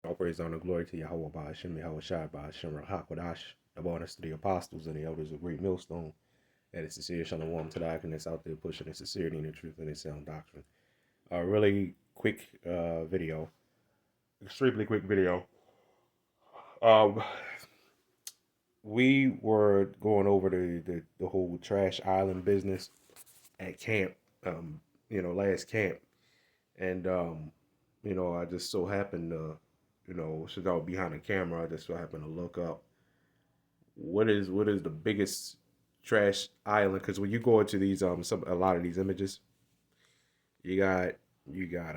All praise, honor, glory to Yahawah, BAHASHAM, YAHAWASHI, BAHASHAM, RAHAKWADASH, the bonus to the apostles and the elders of Great Millstone. That is sincere shalom to the Akim out there pushing the sincerity and the truth and the sound doctrine. A really quick video, extremely quick video. Um, we were going over the whole trash island business at camp, last camp. And, I just so happened to, since I was behind the camera, I just so happened to look up what is the biggest trash island? Because when you go into these a lot of these images, you got you got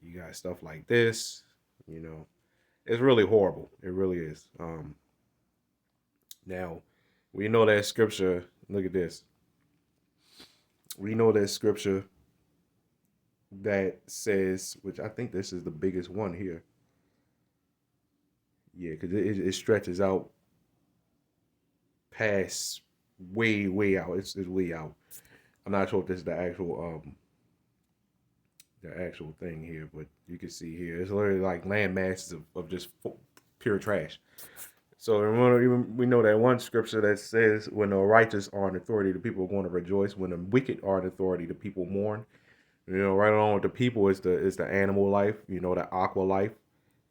you got stuff like this. You know, it's really horrible. It really is. Now we know that scripture. Look at this. We know that scripture that says, which I think this is the biggest one here. Yeah, because it stretches out past way out. It's way out. I'm not sure if this is the actual thing here, but you can see here it's literally like land masses of just pure trash. So we know that one scripture that says, "When the righteous are in authority, the people are going to rejoice. When the wicked are in authority, the people mourn." Right along with the people is the animal life. The aqua life,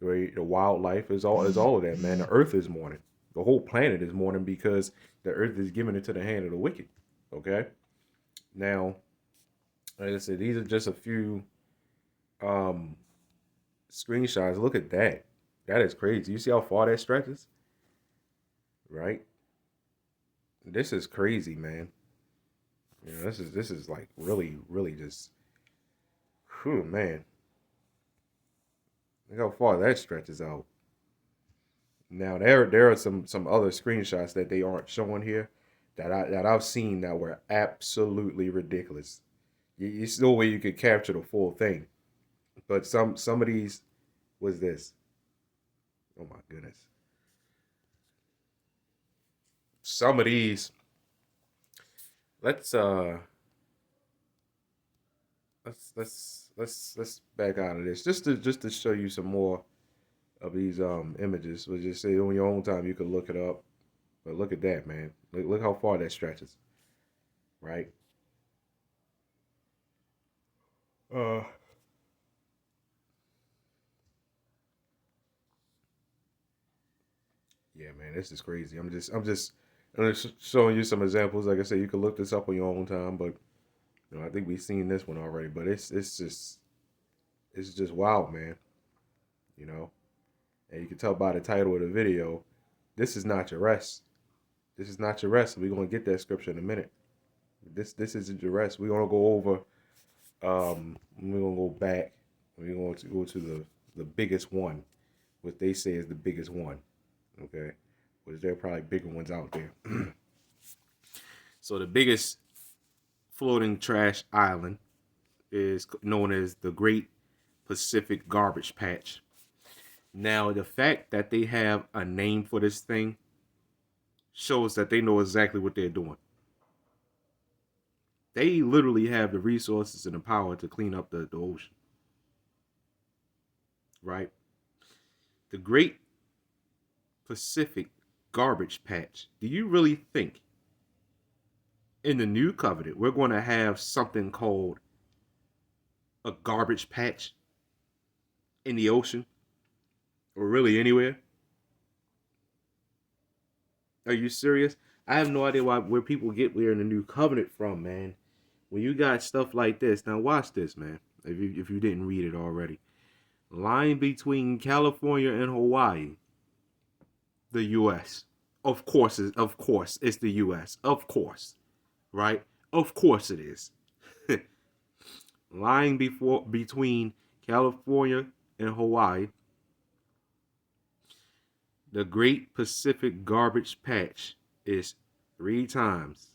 the wildlife is all of that. Man, the earth is mourning. The whole planet is mourning because the earth is given into the hand of the wicked. Okay. Now, like I said, these are just a few um screenshots. Look at that. That is crazy. You see how far that stretches? Right? This is crazy, man. This is like really just whew, man. Look how far that stretches out. Now there are some other screenshots that they aren't showing here that I've seen that were absolutely ridiculous. It's no way you could capture the full thing. But some of these was this. Oh my goodness. Some of these let's let's back out of this just to show you some more of these images. We'll just say on your own time you can look it up. But look at that, man. Look how far that stretches, right? Uh yeah, man, this is crazy. I'm just showing you some examples. Like I said, you can look this up on your own time, but I think we've seen this one already. But it's just wild, man. You know, and you can tell by the title of the video, this is not your rest. This is not your rest. We're gonna get that scripture in a minute. This isn't your rest. We're gonna go over. We're gonna go back. We're going to go to the biggest one, what they say is the biggest one. Okay, which there are probably bigger ones out there. So the biggest floating trash island is known as the Great Pacific Garbage Patch. Now, the fact that they have a name for this thing shows that they know exactly what they're doing. They literally have the resources and the power to clean up the ocean, right? The Great Pacific Garbage Patch. Do you really think in the new covenant we're going to have something called a garbage patch in the ocean or really anywhere? Are you serious? I have no idea where people get where in the new covenant from, man. When you got stuff like this, now watch this, man. If you didn't read it already, line between California and Hawaii, the U.S. Of course, it's the U.S. Of course, right? Of course it is. Lying between California and Hawaii, the Great Pacific Garbage Patch is 3 times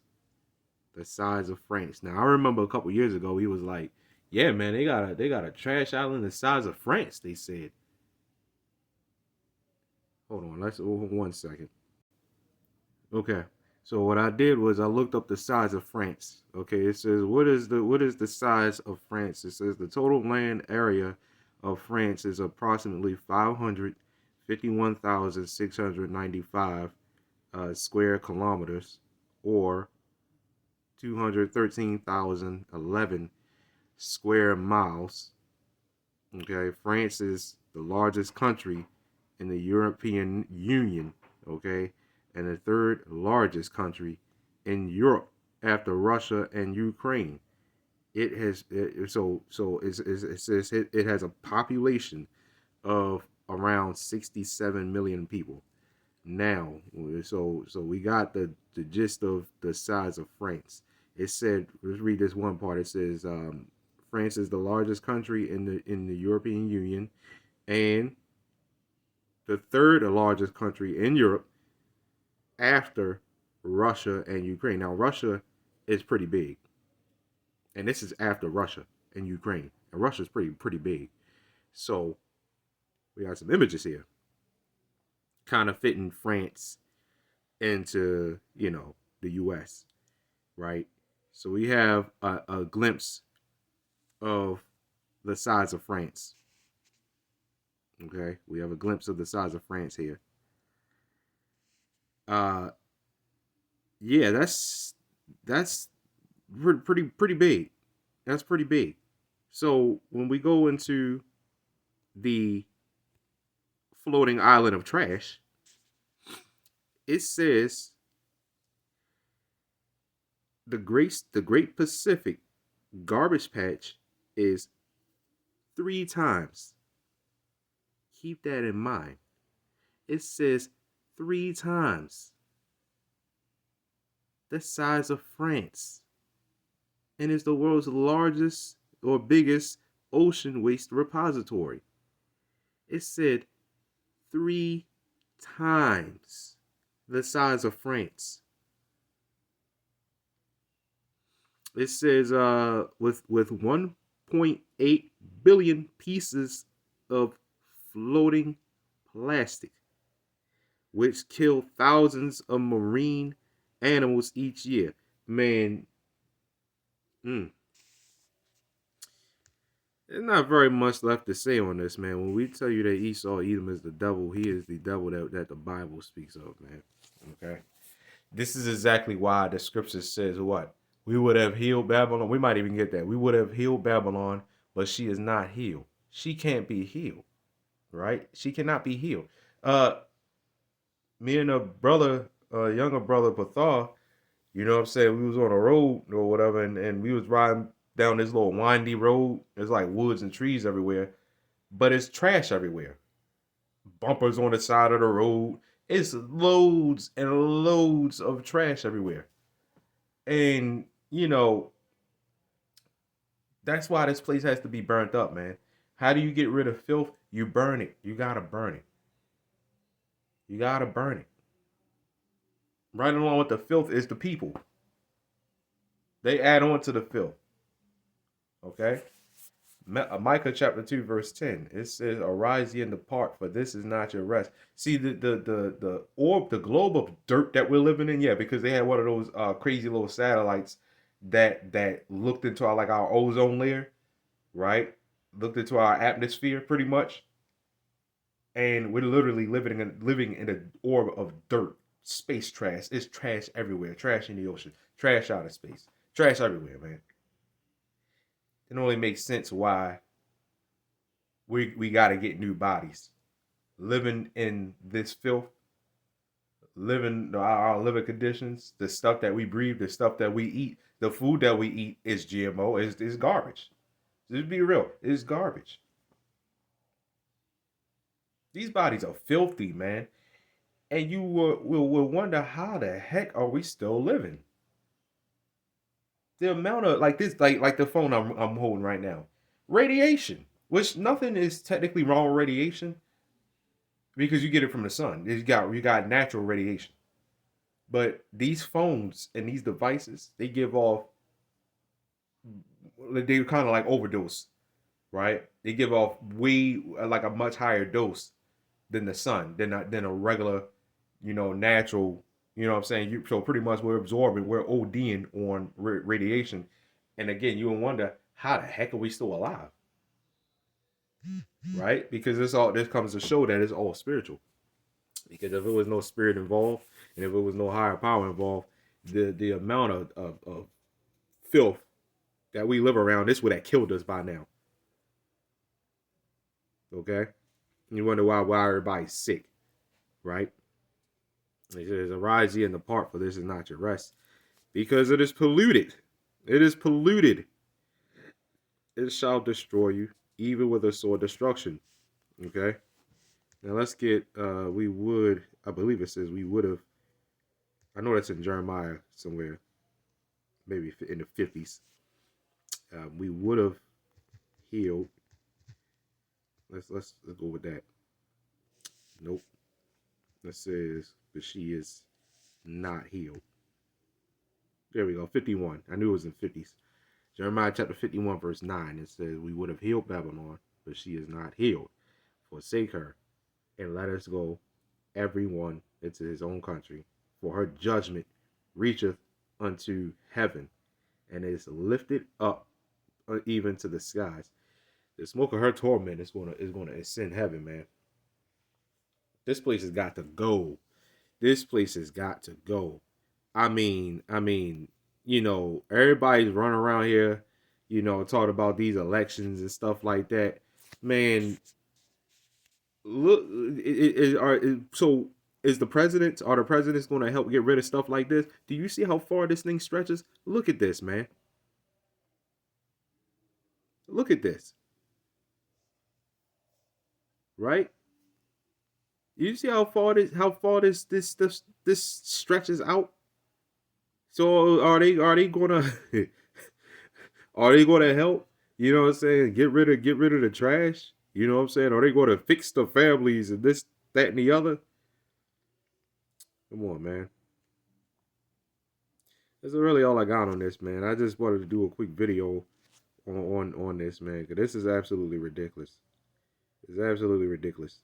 the size of France. Now I remember a couple years ago he was like, "Yeah, man, they got a trash island the size of France." They said. Hold on, let's 1 second. Okay, so what I did was I looked up the size of France. Okay, it says what is the size of France? It says the total land area of France is approximately 551,695 square kilometers, or 213,011 square miles. Okay, France is the largest country in the European Union, okay, and the third largest country in Europe after Russia and Ukraine. It has it says it has a population of around 67 million people. Now, so we got the gist of the size of France. It said, let's read this one part. It says, France is the largest country in the European Union and the third largest country in Europe after Russia and Ukraine. Now, Russia is pretty big, and this is after Russia and Ukraine, and Russia's pretty big. So we got some images here, kind of fitting France into the U.S., right? So we have a glimpse of the size of France. Okay, we have a glimpse of the size of France here. Uh, yeah, that's pretty big. That's pretty big. So when we go into the floating island of trash, it says the Great Pacific garbage patch is 3 times. Keep that in mind. It says 3 times the size of France, and is the world's largest or biggest ocean waste repository. It said 3 times the size of France. It says with 1.8 billion pieces of floating plastic, which kill thousands of marine animals each year. Man, there's not very much left to say on this, man. When we tell you that Esau, Edom is the devil, he is the devil that the Bible speaks of, man. Okay? This is exactly why the scripture says what? We would have healed Babylon. We might even get that. We would have healed Babylon, but she is not healed. She can't be healed, right? She cannot be healed. Me and a brother, younger brother, Pathar, you know what I'm saying? We was on a road or whatever, and we was riding down this little windy road. There's like woods and trees everywhere, but it's trash everywhere. Bumpers on the side of the road. It's loads and loads of trash everywhere. And, that's why this place has to be burnt up, man. How do you get rid of filth? You burn it. You gotta burn it. You gotta burn it. Right along with the filth is the people. They add on to the filth. Okay? Micah chapter 2, verse 10. It says, "Arise ye and depart, for this is not your rest." See the orb, the globe of dirt that we're living in, yeah, because they had one of those crazy little satellites that looked into our ozone layer, right? Looked into our atmosphere pretty much. And we're literally living in an orb of dirt, space trash. It's trash everywhere. Trash in the ocean, trash out of space, trash everywhere, man. It only makes sense why we got to get new bodies. Living in this filth, living our living conditions, the stuff that we breathe, the stuff that we eat, the food that we eat is GMO, is garbage. Just be real, it's garbage. These bodies are filthy, man. And you will wonder, how the heck are we still living? The amount of like the phone I'm holding right now, radiation, which nothing is technically wrong with radiation because you get it from the sun. You got natural radiation, but these phones and these devices, they give off, they kind of like overdose, right? They give off way like a much higher dose than the sun, than a regular, natural. You know what I'm saying? So pretty much we're ODing on radiation. And again, you will wonder, how the heck are we still alive? right? Because this comes to show that it's all spiritual. Because if it was no spirit involved, and if it was no higher power involved, the amount of filth that we live around, this would have killed us by now. Okay? You wonder why everybody's sick, right? It says, "Arise ye and depart, for this is not your rest, because it is polluted. It is polluted. It shall destroy you, even with a sword destruction." Okay? Now let's get, we would, I believe it says we would have, I know that's in Jeremiah somewhere, maybe in the 50s. We would have healed. Let's go with that. Nope. That says, but she is not healed. There we go. 51. I knew it was in 50s. Jeremiah chapter 51, verse 9. It says, "We would have healed Babylon, but she is not healed. Forsake her, and let us go, everyone into his own country. For her judgment reacheth unto heaven, and is lifted up even to the skies." The smoke of her torment is gonna ascend heaven, man. This place has got to go. This place has got to go. I mean, everybody's running around here, talking about these elections and stuff like that. Man, look, so are the presidents going to help get rid of stuff like this? Do you see how far this thing stretches? Look at this, man. Look at this. Right? You see how far this stretches out? So are they gonna are they gonna help? You know what I'm saying? Get rid of the trash. You know what I'm saying? Are they gonna fix the families and this, that, and the other? Come on, man. That's really all I got on this, man. I just wanted to do a quick video on this, man, because this is absolutely ridiculous. It's absolutely ridiculous.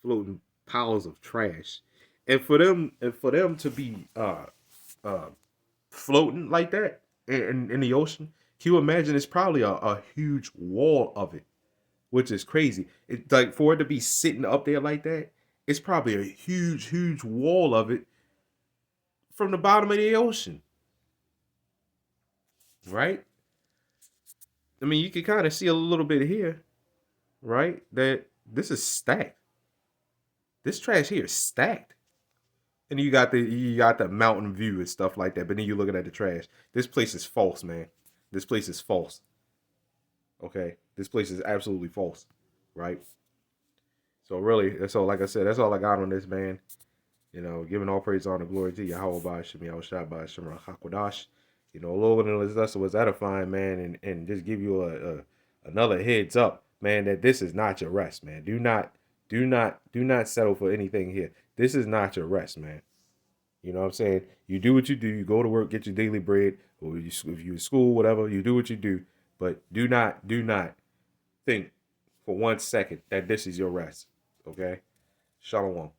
Floating piles of trash, and for them to be floating like that in the ocean, can you imagine? It's probably a huge wall of it, which is crazy. It's like, for it to be sitting up there like that, it's probably a huge wall of it from the bottom of the ocean, right? I mean, you can kind of see a little bit here, right? That this is stacked. This trash here is stacked. And you got the mountain view and stuff like that. But then you're looking at the trash. This place is false, man. This place is false. Okay? This place is absolutely false. Right? So really, that's all, like I said, that's all I got on this, man. Giving all praise, honor, glory to Yahawah, BAHASHAM, YAHAWASHI, HaKodash. Lord, and this lesson was edifying, man, and just give you another heads up, man, that this is not your rest, man. Do not settle for anything here. This is not your rest, man. You know what I'm saying? You do what you do. You go to work, get your daily bread, or if you in school, whatever, you do what you do. But do not think for 1 second that this is your rest. Okay? Shalom.